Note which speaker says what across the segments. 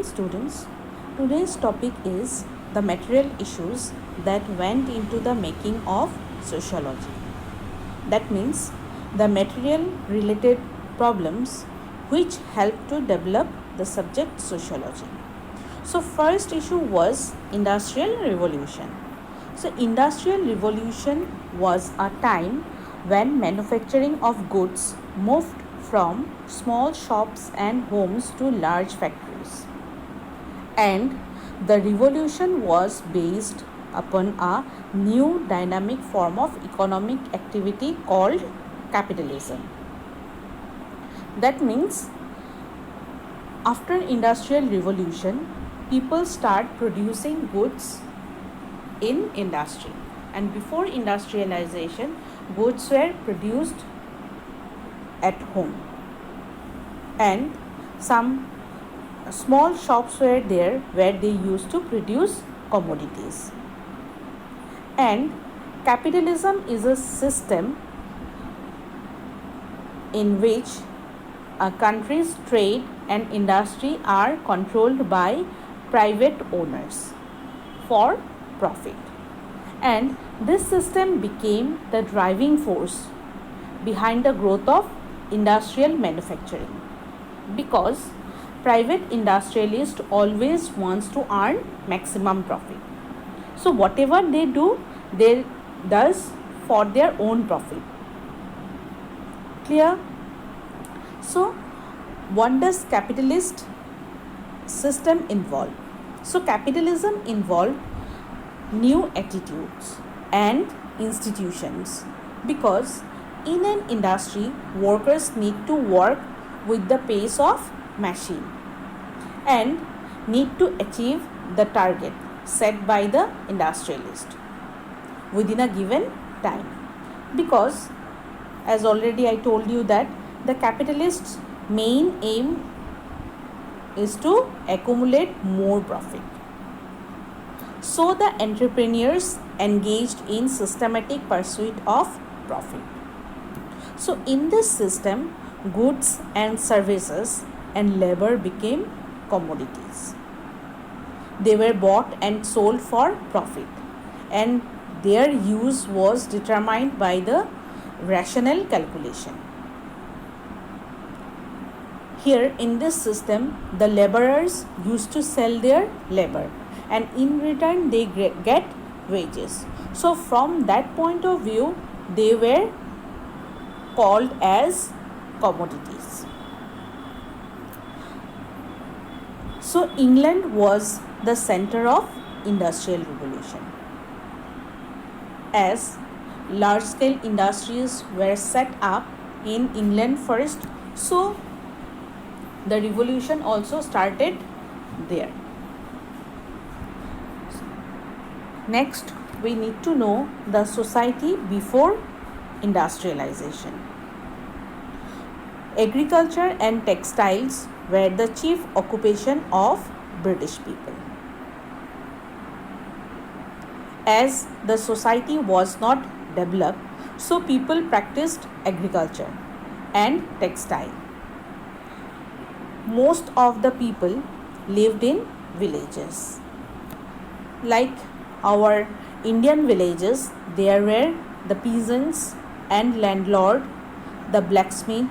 Speaker 1: Students, today's topic is the material issues that went into the making of sociology. That means the material related problems which helped to develop the subject sociology. So first issue was industrial revolution. So industrial revolution was a time when manufacturing of goods moved from small shops and homes to large factories, and the revolution was based upon a new dynamic form of economic activity called capitalism. That means after industrial revolution, people start producing goods in industry, and before industrialization, goods were produced at home, and some small shops were there where they used to produce commodities. And capitalism is a system in which a country's trade and industry are controlled by private owners for profit. And this system became the driving force behind the growth of industrial manufacturing, because private industrialist always wants to earn maximum profit. So whatever they do, they does for their own profit. Clear? So what does capitalist system involve? So capitalism involved new attitudes and institutions, because in an industry workers need to work with the pace of machine and need to achieve the target set by the industrialist within a given time, because as already I told you that the capitalist's main aim is to accumulate more profit. So the entrepreneurs engaged in systematic pursuit of profit. So in this system, goods and services and labor became commodities. They were bought and sold for profit, and their use was determined by the rational calculation. Here in this system, the laborers used to sell their labor, and in return they get wages. So from that point of view, they were called as commodities. So England was the center of industrial revolution, as large scale industries were set up in England first. So the revolution also started there. Next, we need to know the society before industrialization. Agriculture and textiles were the chief occupation of British people. As the society was not developed, so people practiced agriculture and textile. Most of the people lived in villages. Like our Indian villages, there were the peasants and landlord, the blacksmith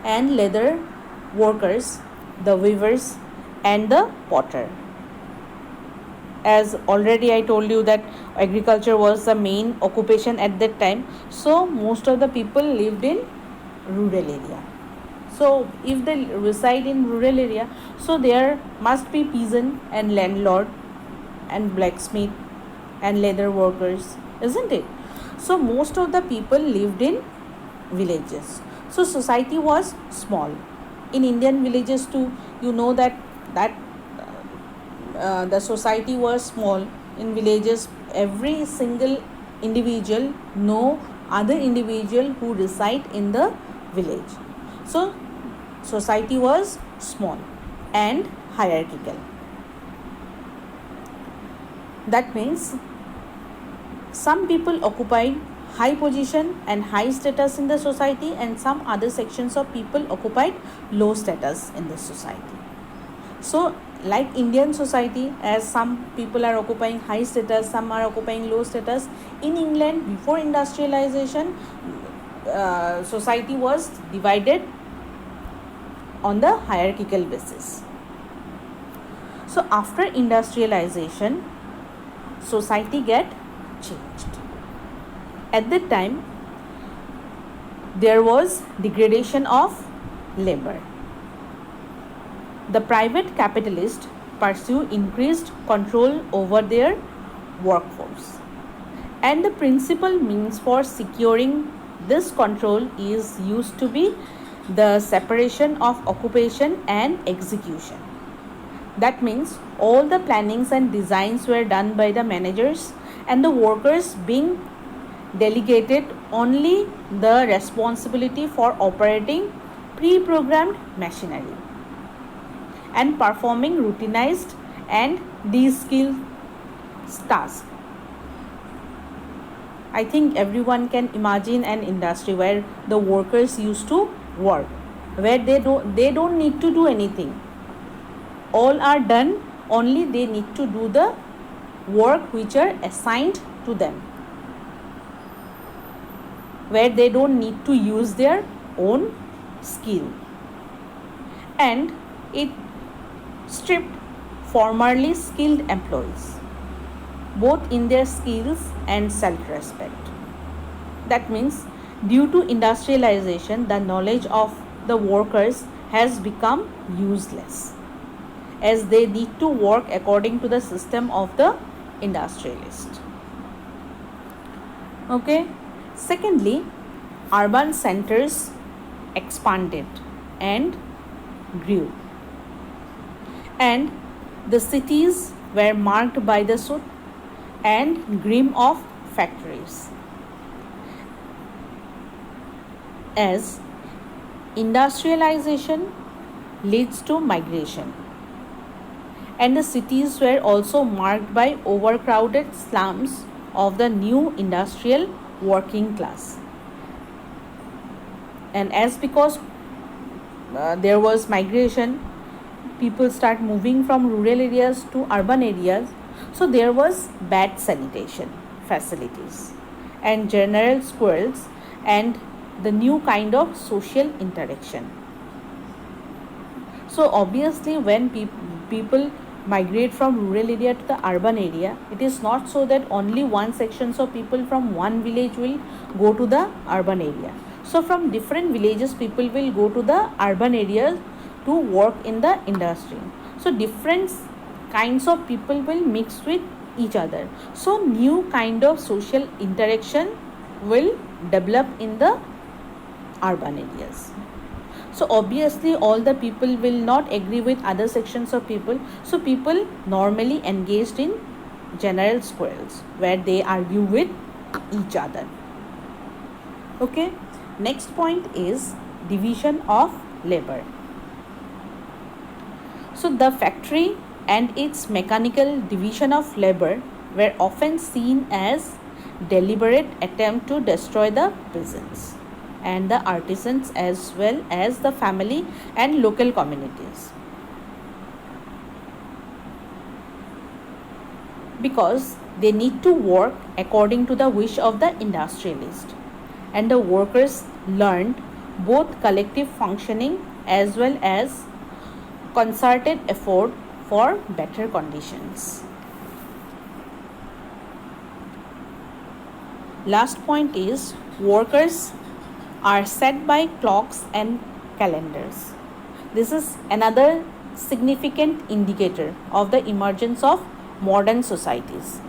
Speaker 1: and leather workers, the weavers and the potter. As already I told you that agriculture was the main occupation at that time, so most of the people lived in rural area. So if they reside in rural area, so there must be peasant and landlord and blacksmith and leather workers, isn't it? So most of the people lived in villages. So society was small. In Indian villages too, you know that the society was small. In villages, every single individual know other individual who reside in the village. So society was small and hierarchical. That means some people occupied high position and high status in the society, and some other sections of people occupied low status in the society. So like Indian society, as some people are occupying high status, some are occupying low status. In England, before industrialization, society was divided on the hierarchical basis. So after industrialization, society get changed. At that time, there was degradation of labor. The private capitalists pursue increased control over their workforce. And the principal means for securing this control is used to be the separation of occupation and execution. That means all the plannings and designs were done by the managers and the workers being delegated only the responsibility for operating pre-programmed machinery and performing routinized and de-skilled tasks. I think everyone can imagine an industry where the workers used to work, where they don't need to do anything. All are done, only they need to do the work which are assigned to them, where they don't need to use their own skill. And it stripped formerly skilled employees, both in their skills and self-respect. That means due to industrialization, the knowledge of the workers has become useless, as they need to work according to the system of the industrialist. Okay. Secondly, urban centers expanded and grew, and the cities were marked by the soot and grime of factories. As industrialization leads to migration, and the cities were also marked by overcrowded slums of the new industrial working class. And as because there was migration, people start moving from rural areas to urban areas, so there was bad sanitation facilities and general squalors and the new kind of social interaction. So obviously when people migrate from rural area to the urban area, it is not so that only one section of people from one village will go to the urban area. So from different villages, people will go to the urban areas to work in the industry. So different kinds of people will mix with each other. So new kind of social interaction will develop in the urban areas. So obviously all the people will not agree with other sections of people. So people normally engaged in general quarrels where they argue with each other. Okay. Next point is division of labor. So the factory and its mechanical division of labor were often seen as deliberate attempt to destroy the peasants and the artisans as well as the family and local communities, because they need to work according to the wish of the industrialist, and the workers learned both collective functioning as well as concerted effort for better conditions. Last point is workers are set by clocks and calendars. This is another significant indicator of the emergence of modern societies,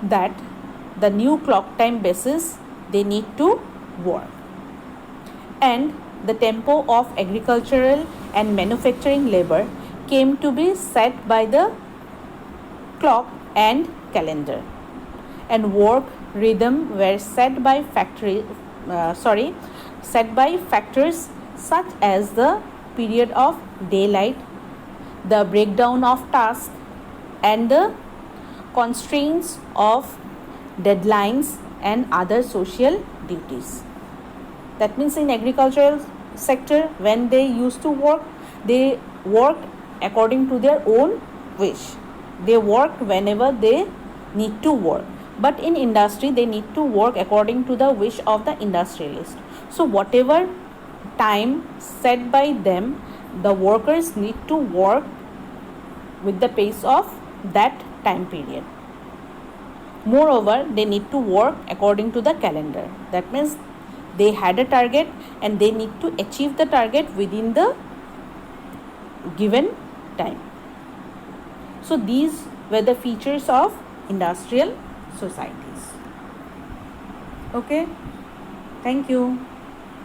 Speaker 1: that the new clock time basis they need to work, and the tempo of agricultural and manufacturing labor came to be set by the clock and calendar, and work rhythm were set by factors such as the period of daylight, the breakdown of tasks, and the constraints of deadlines and other social duties. That means in agricultural sector, when they used to work, They worked according to their own wish. They worked whenever they need to work. But in industry, they need to work according to the wish of the industrialist. So whatever time set by them, the workers need to work with the pace of that time period. Moreover, they need to work according to the calendar. That means they had a target and they need to achieve the target within the given time. So these were the features of industrial societies. Okay, thank you.